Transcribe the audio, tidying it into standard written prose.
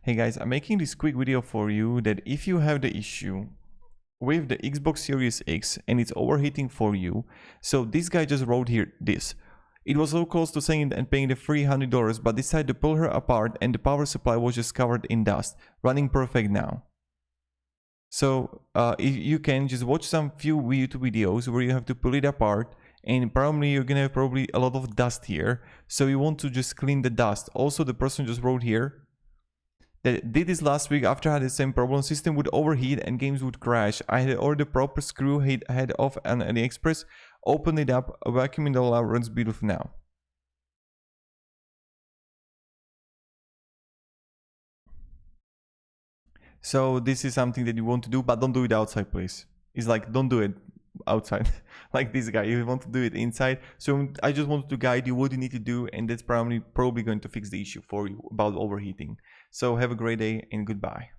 Hey guys, I'm making this quick video for you that if you have the issue with the Xbox Series X and it's overheating for you, so this guy just wrote here this. It was so close to saying and paying the $300, but decided to pull her apart and the power supply was just covered in dust, running perfect now. So you can just watch some few YouTube videos where you have to pull it apart, and probably you're gonna have a lot of dust here, so you want to just clean the dust. Also, the person just wrote here that did this last week after I had the same problem. System would overheat and games would crash. I had ordered the proper screw head off on AliExpress, opened it up, vacuuming it all out, runs beautiful now. So this is something that you want to do, but don't do it outside, please. It's like, don't do it outside like this guy. You want to do it inside. So I just wanted to guide you what you need to do, and that's probably going to fix the issue for you about overheating. So have a great day and goodbye.